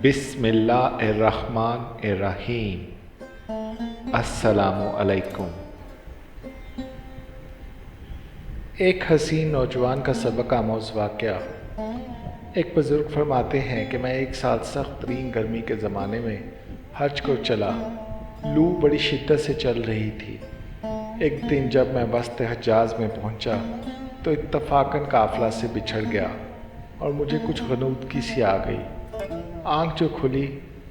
بسم اللہ الرحمن الرحیم۔ السلام علیکم۔ ایک حسین نوجوان کا سبق آموز واقعہ۔ ایک بزرگ فرماتے ہیں کہ میں 1 سال سخت ترین گرمی کے زمانے میں حج کو چلا۔ لو بڑی شدت سے چل رہی تھی۔ ایک دن جب میں وسط حجاز میں پہنچا تو اتفاقاً قافلہ سے بچھڑ گیا اور مجھے کچھ غنودگی سی آ گئی۔ آنکھ جو کھلی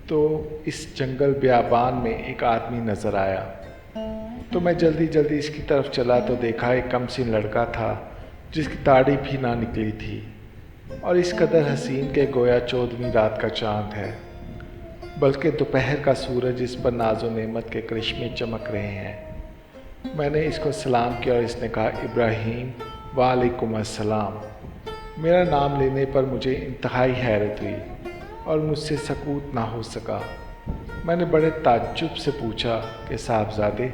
تو اس جنگل بیابان میں ایک آدمی نظر آیا، تو میں جلدی اس کی طرف چلا تو دیکھا ایک کم سن لڑکا تھا جس کی داڑھی بھی نہ نکلی تھی اور اس قدر حسین کہ گویا 14ویں رات کا چاند ہے، بلکہ دوپہر کا سورج اس پر ناز و نعمت کے کرشمے چمک رہے ہیں۔ میں نے اس کو سلام کیا اور اس نے کہا، ابراہیم۔ وعلیکم السلام۔ میرا نام لینے پر مجھے انتہائی حیرت ہوئی اور مجھ سے سکوت نہ ہو سکا۔ میں نے بڑے تعجب سے پوچھا کہ صاحبزادے،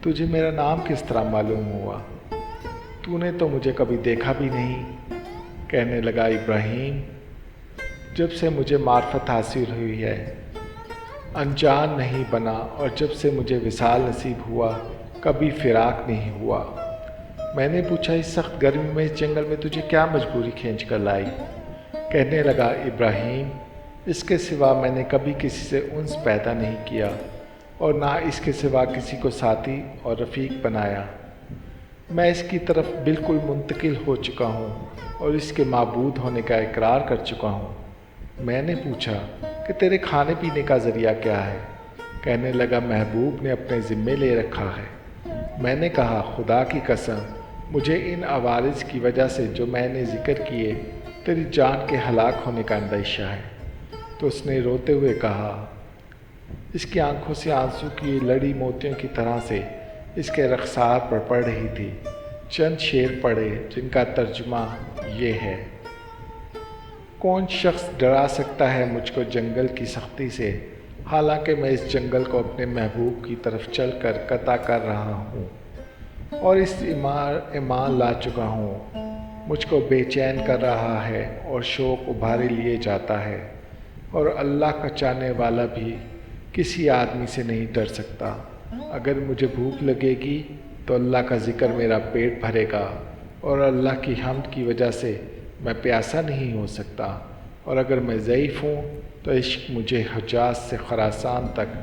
تجھے میرا نام کس طرح معلوم ہوا؟ تو نے تو مجھے کبھی دیکھا بھی نہیں۔ کہنے لگا، ابراہیم، جب سے مجھے معرفت حاصل ہوئی ہے انجان نہیں بنا، اور جب سے مجھے وصال نصیب ہوا کبھی فراق نہیں ہوا۔ میں نے پوچھا، اس سخت گرمی میں اس جنگل میں تجھے کیا مجبوری کھینچ کر لائی؟ کہنے لگا، ابراہیم، اس کے سوا میں نے کبھی کسی سے انس پیدا نہیں کیا اور نہ اس کے سوا کسی کو ساتھی اور رفیق بنایا۔ میں اس کی طرف بالکل منتقل ہو چکا ہوں اور اس کے معبود ہونے کا اقرار کر چکا ہوں۔ میں نے پوچھا کہ تیرے کھانے پینے کا ذریعہ کیا ہے؟ کہنے لگا، محبوب نے اپنے ذمے لے رکھا ہے۔ میں نے کہا، خدا کی قسم، مجھے ان عوارض کی وجہ سے جو میں نے ذکر کیے تیری جان کے ہلاک ہونے کا اندیشہ ہے۔ تو اس نے روتے ہوئے کہا، اس کی آنکھوں سے آنسو کی لڑی موتیوں کی طرح سے اس کے رخسار پر پڑ رہی تھی۔ چند شعر پڑھے جن کا ترجمہ یہ ہے، کون شخص ڈرا سکتا ہے مجھ کو جنگل کی سختی سے، حالانکہ میں اس جنگل کو اپنے محبوب کی طرف چل کر قطع کر رہا ہوں اور اس ایمان لا چکا ہوں۔ مجھ کو بے چین کر رہا ہے اور شوق ابھارے لیے جاتا ہے، اور اللہ کا چاہنے والا بھی کسی آدمی سے نہیں ڈر سکتا۔ اگر مجھے بھوک لگے گی تو اللہ کا ذکر میرا پیٹ بھرے گا، اور اللہ کی حمد کی وجہ سے میں پیاسا نہیں ہو سکتا، اور اگر میں ضعیف ہوں تو عشق مجھے حجاز سے خراسان تک،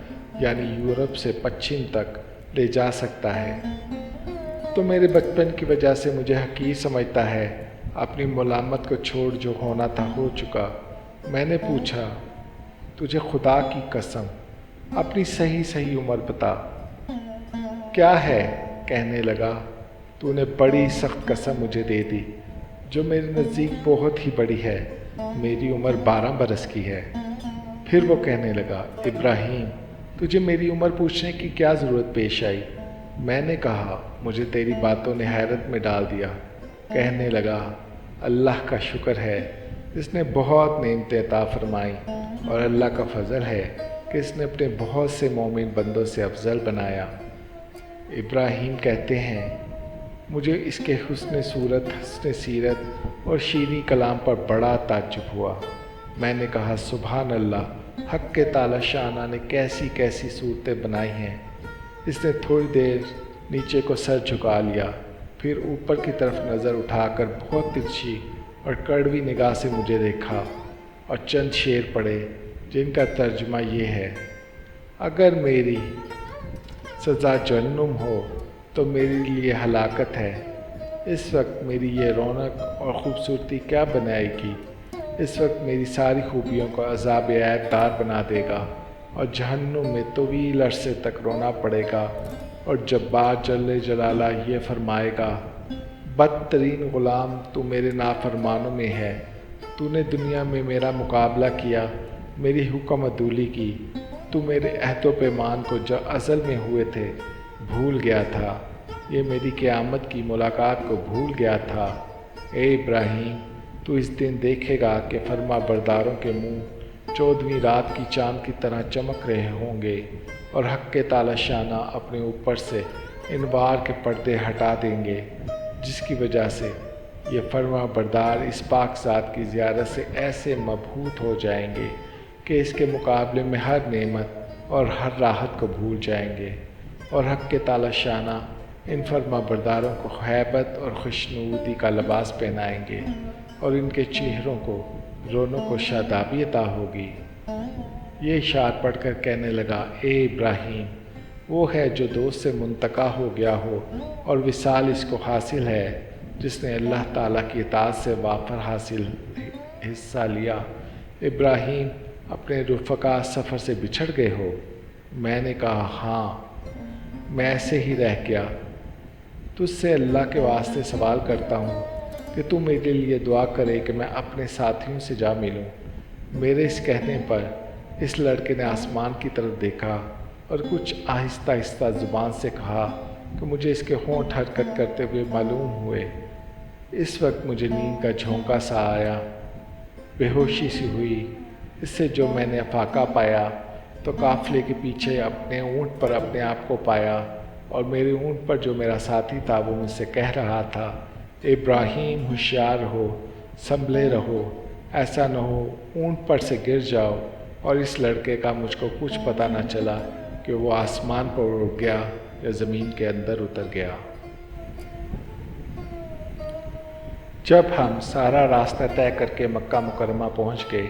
یعنی یورپ سے پچھم تک لے جا سکتا ہے۔ تو میرے بچپن کی وجہ سے مجھے حقیر سمجھتا ہے، اپنی ملامت کو چھوڑ جو ہونا تھا ہو چکا۔ میں نے پوچھا، تجھے خدا کی قسم اپنی صحیح عمر بتا، کیا ہے؟ کہنے لگا، تو نے بڑی سخت قسم مجھے دے دی جو میرے نزدیک بہت ہی بڑی ہے۔ میری عمر 12 برس کی ہے۔ پھر وہ کہنے لگا، ابراہیم، تجھے میری عمر پوچھنے کی کیا ضرورت پیش آئی؟ میں نے کہا، مجھے تیری باتوں نے حیرت میں ڈال دیا۔ کہنے لگا، اللہ کا شکر ہے، اس نے بہت نعمتیں عطا فرمائیں، اور اللہ کا فضل ہے کہ اس نے اپنے بہت سے مومن بندوں سے افضل بنایا۔ ابراہیم کہتے ہیں، مجھے اس کے حسن صورت، حسن سیرت اور شیریں کلام پر بڑا تعجب ہوا۔ میں نے کہا، سبحان اللہ، حق کے تعالی شانہ نے کیسی کیسی صورتیں بنائی ہیں۔ اس نے تھوڑی دیر نیچے کو سر جھکا لیا، پھر اوپر کی طرف نظر اٹھا کر بہت ترچھی اور کڑوی نگاہ سے مجھے دیکھا اور چند شعر پڑھے جن کا ترجمہ یہ ہے، اگر میری سزا جہنم ہو تو میرے لیے ہلاکت ہے۔ اس وقت میری یہ رونق اور خوبصورتی کیا بنائے گی؟ اس وقت میری ساری خوبیوں کو عذاب عیب دار بنا دے گا، اور جہنم میں طویل عرصے تک رونا پڑے گا، اور جبار جل جلالہ یہ فرمائے گا، بدترین غلام تو میرے نافرمانوں میں ہے۔ تو نے دنیا میں میرا مقابلہ کیا، میری حکم عدولی کی، تو میرے عہد و پیمان کو جو ازل میں ہوئے تھے بھول گیا تھا، یہ میری قیامت کی ملاقات کو بھول گیا تھا۔ اے ابراہیم، تو اس دن دیکھے گا کہ فرما برداروں کے منہ 14ویں رات کی چاند کی طرح چمک رہے ہوں گے، اور حق کے تعالی شانہ اپنے اوپر سے انوار کے پردے ہٹا دیں گے، جس کی وجہ سے یہ فرما بردار اس پاک ذات کی زیارت سے ایسے مبہوت ہو جائیں گے کہ اس کے مقابلے میں ہر نعمت اور ہر راحت کو بھول جائیں گے، اور حق کے تعالی شانہ ان فرما برداروں کو ہیبت اور خوشنودی کا لباس پہنائیں گے، اور ان کے چہروں کو رونق و شادابی عطا ہوگی۔ یہ اشعار پڑھ کر کہنے لگا، اے ابراہیم، وہ ہے جو دوست سے منتقع ہو گیا ہو اور وصال اس کو حاصل ہے، جس نے اللہ تعالیٰ کی اطاعت سے وافر حاصل حصہ لیا۔ ابراہیم، اپنے رفقا سفر سے بچھڑ گئے ہو؟ میں نے کہا، ہاں، میں ایسے ہی رہ گیا۔ تجھ سے اللہ کے واسطے سوال کرتا ہوں کہ تو میرے لیے دعا کرے کہ میں اپنے ساتھیوں سے جا ملوں۔ میرے اس کہنے پر اس لڑکے نے آسمان کی طرف دیکھا اور کچھ آہستہ آہستہ زبان سے کہا کہ مجھے اس کے ہونٹ حرکت کرتے ہوئے معلوم ہوئے۔ اس وقت مجھے نیند کا جھونکا سا آیا، بے ہوشی سی ہوئی۔ اس سے جو میں نے افاقہ پایا تو قافلے کے پیچھے اپنے اونٹ پر اپنے آپ کو پایا، اور میرے اونٹ پر جو میرا ساتھی تھا وہ مجھ سے کہہ رہا تھا، ابراہیم، ہوشیار رہو، سنبھلے رہو، ایسا نہ ہو اونٹ پر سے گر جاؤ۔ اور اس لڑکے کا مجھ کو کچھ پتہ نہ چلا کہ وہ آسمان پر اڑ گیا یا زمین کے اندر اتر گیا۔ جب ہم سارا راستہ طے کر کے مکہ مکرمہ پہنچ گئے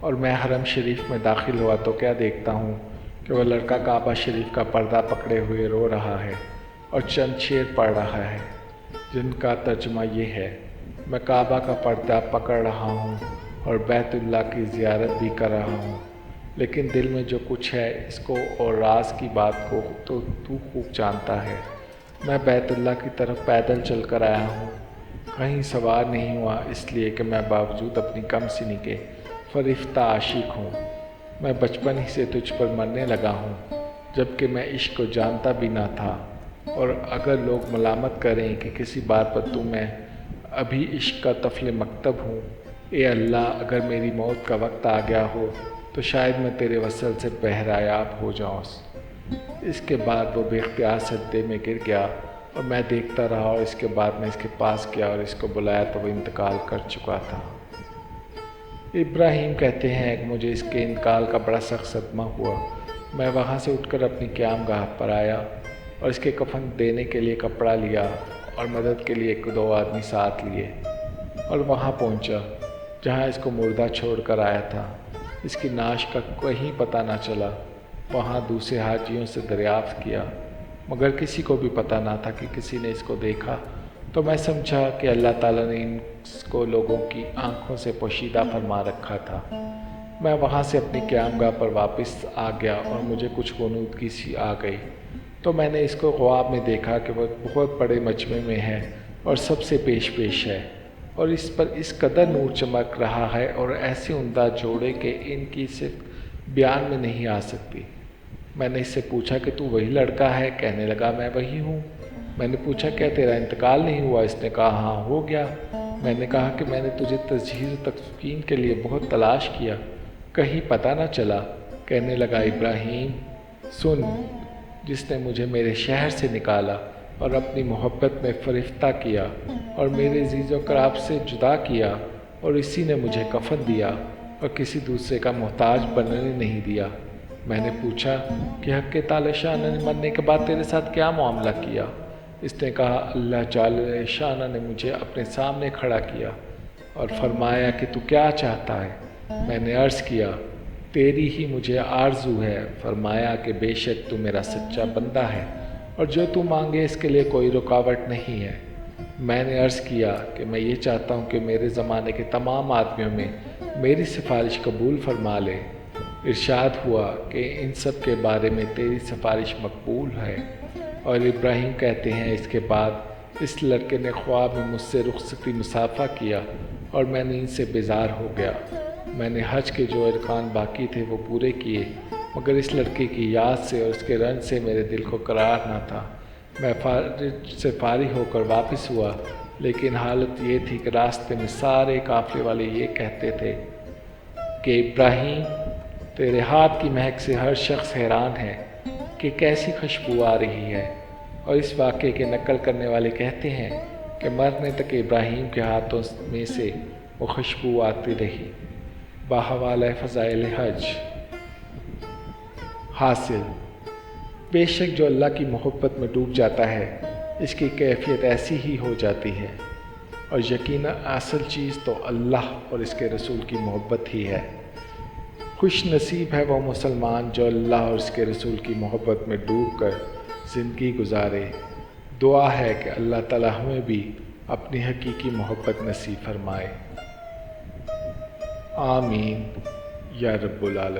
اور میں حرم شریف میں داخل ہوا تو کیا دیکھتا ہوں کہ وہ لڑکا کعبہ شریف کا پردہ پکڑے ہوئے رو رہا ہے اور چند شعر پڑھ رہا ہے، جن کا ترجمہ یہ ہے، میں کعبہ کا پردہ پکڑ رہا ہوں اور بیت اللہ کی زیارت بھی کر رہا ہوں، لیکن دل میں جو کچھ ہے اس کو اور راز کی بات کو تو خوب جانتا ہے۔ میں بیت اللہ کی طرف پیدل چل کر آیا ہوں، کہیں سوار نہیں ہوا، اس لیے کہ میں باوجود اپنی کم سنی کے فریفتہ عاشق ہوں۔ میں بچپن ہی سے تجھ پر مرنے لگا ہوں، جبکہ میں عشق کو جانتا بھی نہ تھا، اور اگر لوگ ملامت کریں کہ کسی بات پر میں ابھی عشق کا طفل مکتب ہوں، اے اللہ، اگر میری موت کا وقت آ گیا ہو تو شاید میں تیرے وصل سے بہرایاب ہو جاؤں۔ اس کے بعد وہ بے اختیار سجدے میں گر گیا اور میں دیکھتا رہا، اور اس کے بعد میں اس کے پاس گیا اور اس کو بلایا تو وہ انتقال کر چکا تھا۔ ابراہیم کہتے ہیں کہ مجھے اس کے انتقال کا بڑا سخت صدمہ ہوا۔ میں وہاں سے اٹھ کر اپنی قیام گاہ پر آیا اور اس کے کفن دینے کے لیے کپڑا لیا اور مدد کے لیے 1-2 آدمی ساتھ لیے اور وہاں پہنچا جہاں اس کو مردہ چھوڑ کر آیا تھا۔ اس کی نعش کا کہیں پتہ نہ چلا۔ وہاں دوسرے حاجیوں سے دریافت کیا، مگر کسی کو بھی پتہ نہ تھا کہ کسی نے اس کو دیکھا، تو میں سمجھا کہ اللہ تعالیٰ نے اس کو لوگوں کی آنکھوں سے پوشیدہ فرما رکھا تھا۔ میں وہاں سے اپنی قیام گاہ پر واپس آ گیا اور مجھے کچھ غنودگی سی آ گئی، تو میں نے اس کو خواب میں دیکھا کہ وہ بہت بڑے مجمع میں ہے اور سب سے پیش ہے، اور اس پر اس قدر نور چمک رہا ہے اور ایسے عمدہ جوڑے کہ ان کی صرف بیان میں نہیں آ سکتی۔ میں نے اس سے پوچھا کہ تو وہی لڑکا ہے؟ کہنے لگا، میں وہی ہوں۔ میں نے پوچھا، کیا تیرا انتقال نہیں ہوا؟ اس نے کہا، ہاں، ہو گیا۔ میں نے کہا کہ میں نے تجھے تجہیز و تکفین کے لیے بہت تلاش کیا، کہیں پتہ نہ چلا۔ کہنے لگا، ابراہیم، سن، جس نے مجھے میرے شہر سے نکالا اور اپنی محبت میں فریفتہ کیا اور میرے عزیز و قراب سے جدا کیا، اور اسی نے مجھے کفن دیا اور کسی دوسرے کا محتاج بننے نہیں دیا۔ میں نے پوچھا کہ حق تعالی شانہ نے مرنے کے بعد تیرے ساتھ کیا معاملہ کیا؟ اس نے کہا، اللہ جل شانہ نے مجھے اپنے سامنے کھڑا کیا اور فرمایا کہ تو کیا چاہتا ہے؟ میں نے عرض کیا، تیری ہی مجھے آرزو ہے۔ فرمایا کہ بے شک تو میرا سچا بندہ ہے اور جو تو مانگے اس کے لیے کوئی رکاوٹ نہیں ہے۔ میں نے عرض کیا کہ میں یہ چاہتا ہوں کہ میرے زمانے کے تمام آدمیوں میں میری سفارش قبول فرما لے۔ ارشاد ہوا کہ ان سب کے بارے میں تیری سفارش مقبول ہے۔ اور ابراہیم کہتے ہیں، اس کے بعد اس لڑکے نے خواب میں مجھ سے رخصتی مصافحہ کیا اور میں نیند سے بیزار ہو گیا۔ میں نے حج کے جو ارکان باقی تھے وہ پورے کیے، مگر اس لڑکے کی یاد سے اور اس کے رنج سے میرے دل کو قرار نہ تھا۔ میں فارغ ہو کر واپس ہوا، لیکن حالت یہ تھی کہ راستے میں سارے قافلے والے یہ کہتے تھے کہ ابراہیم، تیرے ہاتھ کی مہک سے ہر شخص حیران ہے کہ کیسی خوشبو آ رہی ہے۔ اور اس واقعے کے نقل کرنے والے کہتے ہیں کہ مرنے تک ابراہیم کے ہاتھوں میں سے وہ خوشبو آتی رہی۔ بحوالہ فضائل حج۔ حاصل، بے شک جو اللہ کی محبت میں ڈوب جاتا ہے اس کی کیفیت ایسی ہی ہو جاتی ہے، اور یقیناً اصل چیز تو اللہ اور اس کے رسول کی محبت ہی ہے۔ خوش نصیب ہے وہ مسلمان جو اللہ اور اس کے رسول کی محبت میں ڈوب کر زندگی گزارے۔ دعا ہے کہ اللہ تعالی ہمیں بھی اپنی حقیقی محبت نصیب فرمائے۔ آمین یا رب العالمین۔